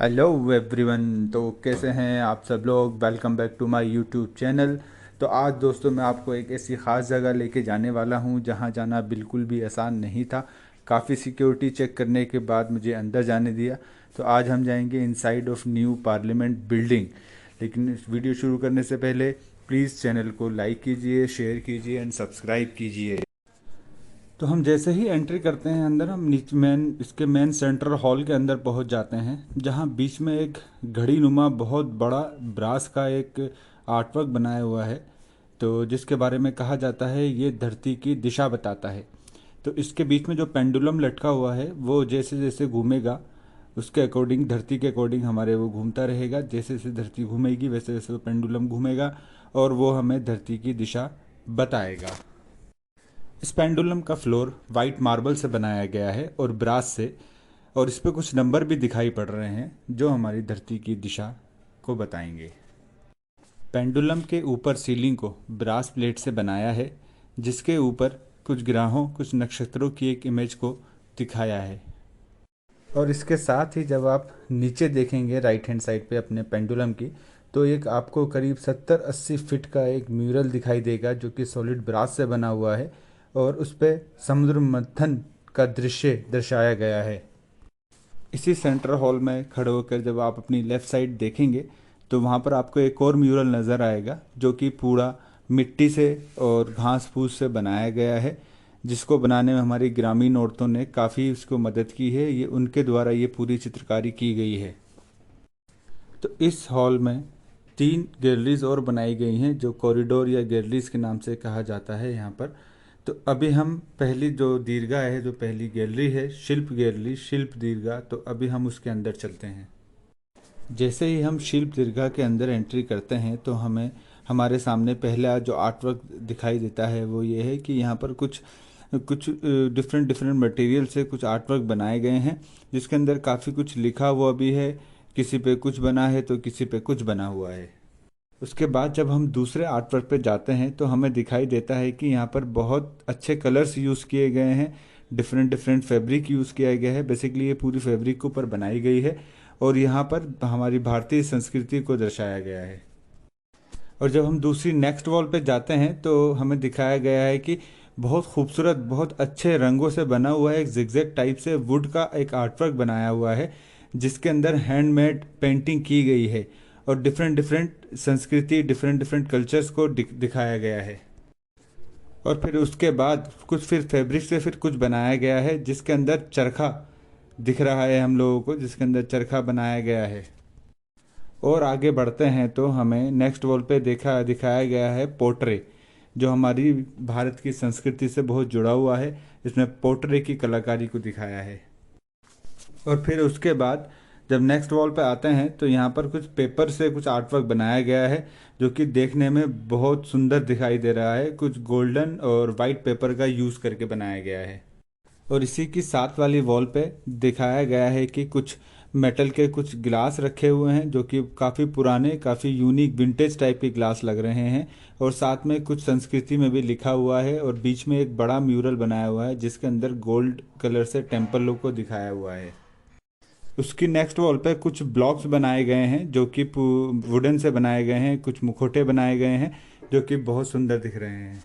Hello everyone. तो कैसे हैं आप सब लोग। Welcome back to my YouTube channel. तो आज दोस्तों मैं आपको एक ऐसी ख़ास जगह लेके जाने वाला हूं जहां जाना बिल्कुल भी आसान नहीं था। काफ़ी सिक्योरिटी चेक करने के बाद मुझे अंदर जाने दिया। तो आज हम जाएंगे inside of new parliament building. लेकिन इस वीडियो शुरू करने से पहले प्लीज़ चैनल को लाइक कीजिए, शेयर कीजिए एंड सब्सक्राइब कीजिए। तो हम जैसे ही एंट्री करते हैं अंदर, हम नीचे इसके मेन सेंट्रल हॉल के अंदर पहुंच जाते हैं, जहां बीच में एक घड़ी नुमा बहुत बड़ा ब्रास का एक आर्टवर्क बनाया हुआ है। तो जिसके बारे में कहा जाता है ये धरती की दिशा बताता है। तो इसके बीच में जो पेंडुलम लटका हुआ है वो जैसे जैसे घूमेगा उसके अकॉर्डिंग, धरती के अकॉर्डिंग हमारे वो घूमता रहेगा। जैसे जैसे धरती घूमेगी वैसे वैसे वो पेंडुलम घूमेगा और वो हमें धरती की दिशा बताएगा। इस पेंडुलम का फ्लोर वाइट मार्बल से बनाया गया है और ब्रास से, और इस पे कुछ नंबर भी दिखाई पड़ रहे हैं जो हमारी धरती की दिशा को बताएंगे। पेंडुलम के ऊपर सीलिंग को ब्रास प्लेट से बनाया है, जिसके ऊपर कुछ ग्रहों, कुछ नक्षत्रों की एक इमेज को दिखाया है। और इसके साथ ही जब आप नीचे देखेंगे राइट हैंड साइड पे अपने पेंडुलम की, तो एक आपको करीब 70-80 फीट का एक म्यूरल दिखाई देगा जो कि सॉलिड ब्रास से बना हुआ है और उस पे समुद्र मंथन का दृश्य दर्शाया गया है। इसी सेंट्रल हॉल में खड़े होकर जब आप अपनी लेफ़्ट साइड देखेंगे तो वहाँ पर आपको एक और म्यूरल नज़र आएगा जो कि पूरा मिट्टी से और घास फूस से बनाया गया है, जिसको बनाने में हमारी ग्रामीण औरतों ने काफ़ी उसको मदद की है। ये उनके द्वारा ये पूरी चित्रकारी की गई है। तो इस हॉल में 3 गैलरीज और बनाई गई हैं जो कॉरिडोर या गैलरीज के नाम से कहा जाता है यहाँ पर। तो अभी हम पहली जो दीर्घा है, जो पहली गैलरी है, शिल्प गैलरी, शिल्प दीर्घा, तो अभी हम उसके अंदर चलते हैं। जैसे ही हम शिल्प दीर्घा के अंदर एंट्री करते हैं तो हमें हमारे सामने पहला जो आर्ट वर्क दिखाई देता है वो ये है कि यहाँ पर कुछ कुछ डिफरेंट डिफरेंट मटेरियल से कुछ आर्ट वर्क बनाए गए हैं, जिसके अंदर काफ़ी कुछ लिखा हुआ भी है। किसी पे कुछ बना है तो किसी पे कुछ बना हुआ है। उसके बाद जब हम दूसरे आर्ट वर्क पे जाते हैं तो हमें दिखाई देता है कि यहाँ पर बहुत अच्छे कलर्स यूज़ किए गए हैं। डिफरेंट डिफरेंट फैब्रिक यूज़ किया गया है। बेसिकली ये पूरी फैब्रिक के ऊपर बनाई गई है और यहाँ पर हमारी भारतीय संस्कृति को दर्शाया गया है। और जब हम दूसरी नेक्स्ट वॉल पे जाते हैं तो हमें दिखाया गया है कि बहुत खूबसूरत, बहुत अच्छे रंगों से बना हुआ है, एक जिगजैग टाइप से वुड का एक आर्टवर्क बनाया हुआ है, जिसके अंदर हैंडमेड पेंटिंग की गई है और डिफरेंट डिफरेंट संस्कृति, डिफरेंट डिफरेंट कल्चर्स को दिखाया गया है। और फिर उसके बाद कुछ फिर फैब्रिक से फिर कुछ बनाया गया है, जिसके अंदर चरखा दिख रहा है हम लोगों को, जिसके अंदर चरखा बनाया गया है। और आगे बढ़ते हैं तो हमें नेक्स्ट वॉल पे दिखाया गया है पोर्ट्रे, जो हमारी भारत की संस्कृति से बहुत जुड़ा हुआ है। इसमें पोर्ट्रे की कलाकारी को दिखाया है। और फिर उसके बाद जब नेक्स्ट वॉल पे आते हैं तो यहाँ पर कुछ पेपर से कुछ आर्टवर्क बनाया गया है जो कि देखने में बहुत सुंदर दिखाई दे रहा है। कुछ गोल्डन और वाइट पेपर का यूज़ करके बनाया गया है। और इसी की साथ वाली वॉल पे दिखाया गया है कि कुछ मेटल के कुछ ग्लास रखे हुए हैं जो कि काफ़ी पुराने, काफ़ी यूनिक विंटेज टाइप के ग्लास लग रहे हैं। और साथ में कुछ संस्कृति में भी लिखा हुआ है और बीच में एक बड़ा म्यूरल बनाया हुआ है जिसके अंदर गोल्ड कलर से टेम्पल लोग को दिखाया हुआ है। उसकी नेक्स्ट वॉल पे कुछ ब्लॉक्स बनाए गए हैं जो कि वुडन से बनाए गए हैं। कुछ मुखौटे बनाए गए हैं जो कि बहुत सुंदर दिख रहे हैं।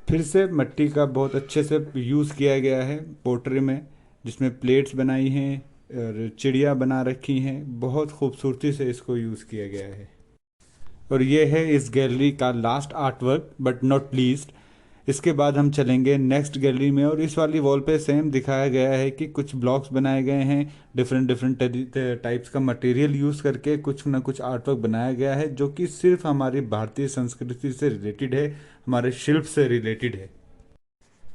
फिर से मिट्टी का बहुत अच्छे से यूज़ किया गया है पोट्री में, जिसमें प्लेट्स बनाई हैं और चिड़िया बना रखी हैं। बहुत खूबसूरती से इसको यूज़ किया गया है। और ये है इस गैलरी का last art work but not least. इसके बाद हम चलेंगे नेक्स्ट गैलरी में और इस वाली वॉल पे सेम दिखाया गया है कि कुछ ब्लॉक्स बनाए गए हैं। डिफरेंट डिफरेंट टाइप्स का मटेरियल यूज़ करके कुछ ना कुछ आर्ट वर्क बनाया गया है जो कि सिर्फ हमारी भारतीय संस्कृति से रिलेटेड है, हमारे शिल्प से रिलेटेड है।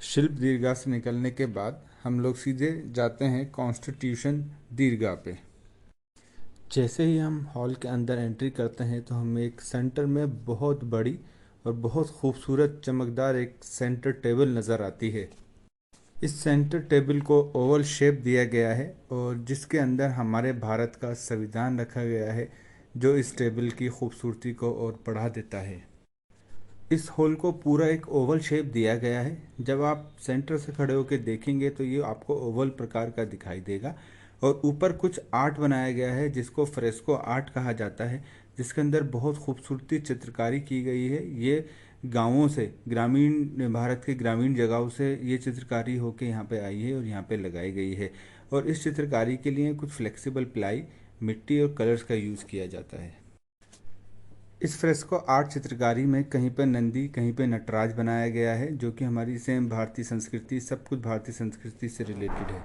शिल्प दीर्घा से निकलने के बाद हम लोग सीधे जाते हैं कॉन्स्टिट्यूशन दीर्घा पे। जैसे ही हम हॉल के अंदर एंट्री करते हैं तो हमें एक सेंटर में बहुत बड़ी और बहुत खूबसूरत चमकदार एक सेंटर टेबल नज़र आती है। इस सेंटर टेबल को ओवल शेप दिया गया है और जिसके अंदर हमारे भारत का संविधान रखा गया है, जो इस टेबल की खूबसूरती को और बढ़ा देता है। इस हॉल को पूरा एक ओवल शेप दिया गया है। जब आप सेंटर से खड़े होकर देखेंगे तो ये आपको ओवल प्रकार का दिखाई देगा और ऊपर कुछ आर्ट बनाया गया है जिसको फ्रेस्को आर्ट कहा जाता है, जिसके अंदर बहुत खूबसूरती चित्रकारी की गई है। ये गांवों से, ग्रामीण भारत के ग्रामीण जगहों से ये चित्रकारी होके यहाँ पे आई है और यहाँ पे लगाई गई है। और इस चित्रकारी के लिए कुछ फ्लेक्सिबल प्लाई, मिट्टी और कलर्स का यूज़ किया जाता है। इस फ्रेस्को आर्ट चित्रकारी में कहीं पर नंदी, कहीं पर नटराज बनाया गया है, जो कि हमारी सेम भारतीय संस्कृति, सब कुछ भारतीय संस्कृति से रिलेटेड है।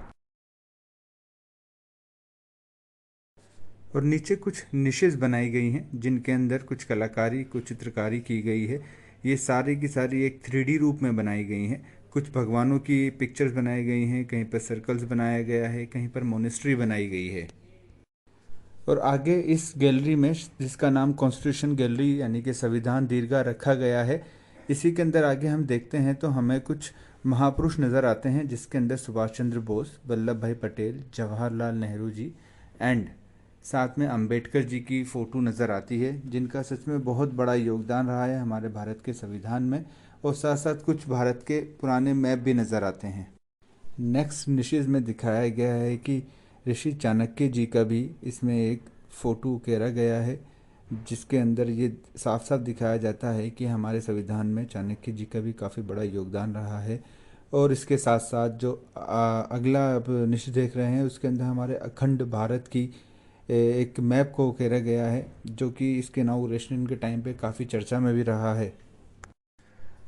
और नीचे कुछ निशेस बनाई गई हैं जिनके अंदर कुछ कलाकारी, कुछ चित्रकारी की गई है। ये सारी की सारी एक 3D रूप में बनाई गई हैं। कुछ भगवानों की पिक्चर्स बनाई गई हैं, कहीं पर सर्कल्स बनाया गया है, कहीं पर मोनेस्ट्री बनाई गई है। और आगे इस गैलरी में, जिसका नाम कॉन्स्टिट्यूशन गैलरी यानी कि संविधान दीर्घा रखा गया है, इसी के अंदर आगे हम देखते हैं तो हमें कुछ महापुरुष नज़र आते हैं, जिसके अंदर सुभाष चंद्र बोस, वल्लभ भाई पटेल, जवाहरलाल नेहरू जी एंड साथ में अंबेडकर जी की फ़ोटो नज़र आती है, जिनका सच में बहुत बड़ा योगदान रहा है हमारे भारत के संविधान में। और साथ साथ कुछ भारत के पुराने मैप भी नज़र आते हैं। नेक्स्ट निशेष में दिखाया गया है कि ऋषि चाणक्य जी का भी इसमें एक फ़ोटो उकेरा गया है, जिसके अंदर ये साफ साफ दिखाया जाता है कि हमारे संविधान में चाणक्य जी का भी काफ़ी बड़ा योगदान रहा है। और इसके साथ साथ जो अगला आप निशेष देख रहे हैं, उसके अंदर हमारे अखंड भारत की एक मैप को उकेरा गया है, जो कि इसके इनॉग्रेशन के टाइम पे काफ़ी चर्चा में भी रहा है।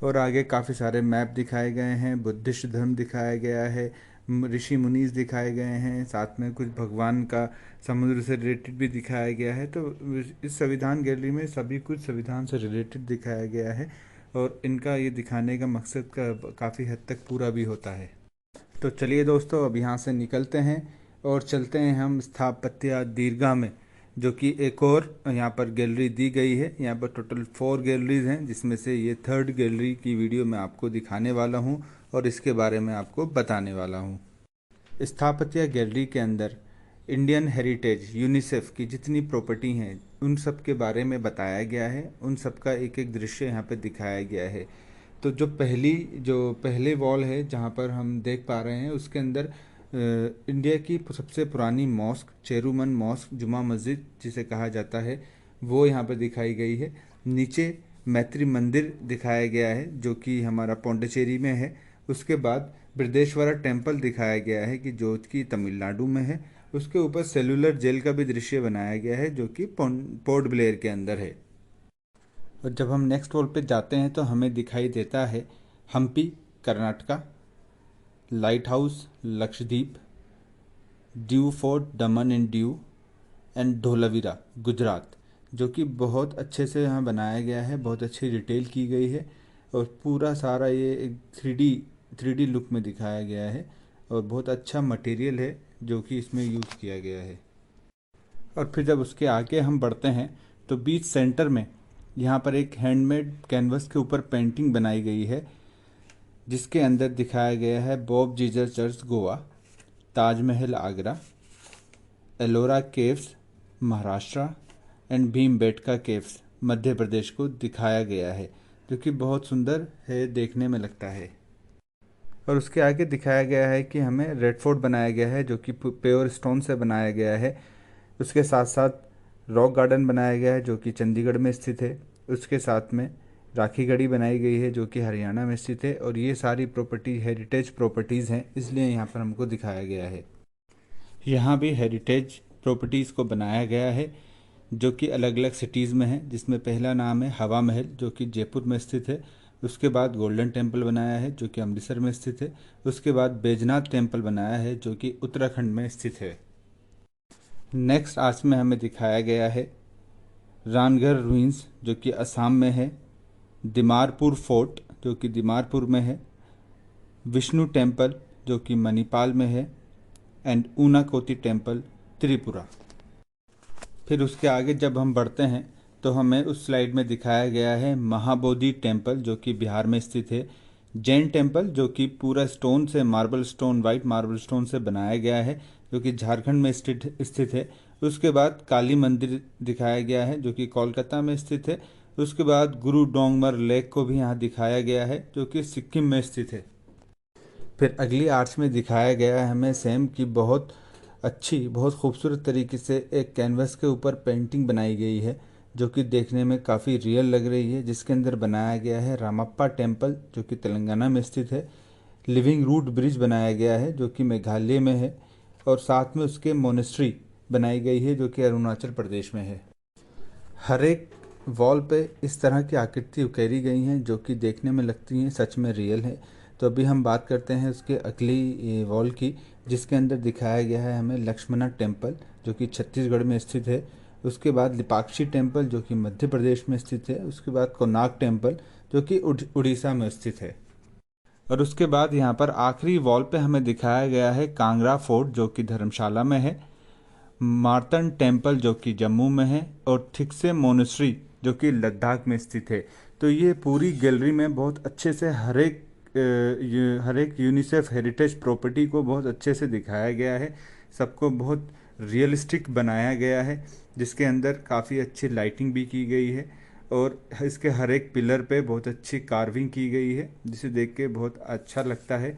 और आगे काफ़ी सारे मैप दिखाए गए हैं, बुद्धिस्ट धर्म दिखाया गया है, ऋषि मुनीस दिखाए गए हैं, साथ में कुछ भगवान का समुद्र से रिलेटेड भी दिखाया गया है। तो इस संविधान गैलरी में सभी कुछ संविधान से रिलेटेड दिखाया गया है और इनका ये दिखाने का मकसद काफ़ी हद तक पूरा भी होता है। तो चलिए दोस्तों, अब यहाँ से निकलते हैं और चलते हैं हम स्थापत्य दीर्घा में, जो कि एक और यहाँ पर गैलरी दी गई है। यहाँ पर टोटल 4 गैलरीज हैं, जिसमें से ये 3rd गैलरी की वीडियो मैं आपको दिखाने वाला हूँ और इसके बारे में आपको बताने वाला हूँ। स्थापत्य गैलरी के अंदर इंडियन हेरिटेज, यूनिसेफ की जितनी प्रॉपर्टी हैं उन सब के बारे में बताया गया है। उन सब का एक एक दृश्य यहाँ पे दिखाया गया है। तो जो पहले वॉल है जहाँ पर हम देख पा रहे हैं, उसके अंदर इंडिया की सबसे पुरानी मॉस्क, चेरुमन मॉस्क, जुमा मस्जिद जिसे कहा जाता है, वो यहाँ पर दिखाई गई है। नीचे मैत्री मंदिर दिखाया गया है जो कि हमारा पौंडीचेरी में है। उसके बाद बृहदेश्वरा टेम्पल दिखाया गया है कि जो कि तमिलनाडु में है। उसके ऊपर सेलुलर जेल का भी दृश्य बनाया गया है जो कि पोर्ट ब्लेयर के अंदर है। और जब हम नेक्स्ट वॉल पे जाते हैं तो हमें दिखाई देता है Hampi, Karnataka, lighthouse Lakshadweep, Diu fort Daman and Diu and Dholavira Gujarat, जो कि बहुत अच्छे से यहाँ बनाया गया है, बहुत अच्छी डिटेल की गई है और पूरा सारा ये एक 3D लुक में दिखाया गया है और बहुत अच्छा मटेरियल है जो कि इसमें यूज़ किया गया है। और फिर जब उसके आगे हम बढ़ते हैं तो बीच सेंटर में यहाँ पर एक हैंडमेड कैनवस के ऊपर पेंटिंग बनाई गई है, जिसके अंदर दिखाया गया है Bom Jesus church Goa, Taj Mahal Agra, Ellora caves Maharashtra and Bhimbetka caves Madhya Pradesh को दिखाया गया है, जो कि बहुत सुंदर है, देखने में लगता है। और उसके आगे दिखाया गया है कि हमें रेड फोर्ट बनाया गया है जो कि प्योर स्टोन से बनाया गया है। उसके साथ साथ रॉक गार्डन बनाया गया है जो कि चंडीगढ़ में स्थित है। उसके साथ में राखी गढ़ी बनाई गई है जो कि हरियाणा में स्थित है। और ये सारी प्रॉपर्टी हेरिटेज प्रॉपर्टीज़ हैं, इसलिए यहाँ पर हमको दिखाया गया है। यहाँ भी हेरिटेज प्रॉपर्टीज़ को बनाया गया है जो कि अलग अलग सिटीज़ में है, जिसमें पहला नाम है हवा महल जो कि जयपुर में स्थित है। उसके बाद गोल्डन टेम्पल बनाया है जो कि अमृतसर में स्थित है। उसके बाद बैजनाथ टेम्पल बनाया है जो कि उत्तराखंड में स्थित है। नेक्स्ट आर्च में हमें दिखाया गया है रानगढ़ रूइंस जो कि असम में है, दिमारपुर फोर्ट जो कि दिमारपुर में है, विष्णु टेम्पल जो कि मणिपाल में है एंड ऊनाकोटी टेम्पल त्रिपुरा। फिर उसके आगे जब हम बढ़ते हैं तो हमें उस स्लाइड में दिखाया गया है महाबोधि टेम्पल जो कि बिहार में स्थित है, जैन टेम्पल जो कि पूरा स्टोन से, marble stone, white marble stone से बनाया गया है जो कि झारखंड में स्थित है। उसके बाद काली मंदिर दिखाया गया है जो कि कोलकाता में स्थित है। उसके बाद गुरु डोंगमर लेक को भी यहाँ दिखाया गया है जो कि सिक्किम में स्थित है। फिर अगली आर्च में दिखाया गया है हमें सेम की बहुत अच्छी बहुत खूबसूरत तरीके से एक कैनवस के ऊपर पेंटिंग बनाई गई है, जो कि देखने में काफ़ी रियल लग रही है, जिसके अंदर बनाया गया है रामप्पा टेम्पल जो कि तेलंगाना में स्थित है। लिविंग रूट ब्रिज बनाया गया है जो कि मेघालय में है, और साथ में उसके मोनेस्ट्री बनाई गई है जो कि अरुणाचल प्रदेश में है। हर एक वॉल पे इस तरह की आकृति उकेरी गई हैं जो कि देखने में लगती हैं सच में रियल है। तो अभी हम बात करते हैं उसके अगली वॉल की, जिसके अंदर दिखाया गया है हमें लक्ष्मणा टेम्पल जो कि छत्तीसगढ़ में स्थित है। उसके बाद लिपाक्षी टेम्पल जो कि मध्य प्रदेश में स्थित है। उसके बाद कोनार्क टेम्पल जो कि उड़ीसा में स्थित है। और उसके बाद यहाँ पर आखिरी वॉल पे हमें दिखाया गया है कांगड़ा फोर्ट जो कि धर्मशाला में है, मार्तन टेम्पल जो कि जम्मू में है, और थिक्से मोनेस्ट्री जो कि लद्दाख में स्थित है। तो ये पूरी गैलरी में बहुत अच्छे से हर एक यूनिसेफ हेरिटेज प्रॉपर्टी को बहुत अच्छे से दिखाया गया है। सबको बहुत रियलिस्टिक बनाया गया है, जिसके अंदर काफ़ी अच्छी लाइटिंग भी की गई है, और इसके हर एक पिलर पे बहुत अच्छी कार्विंग की गई है, जिसे देख के बहुत अच्छा लगता है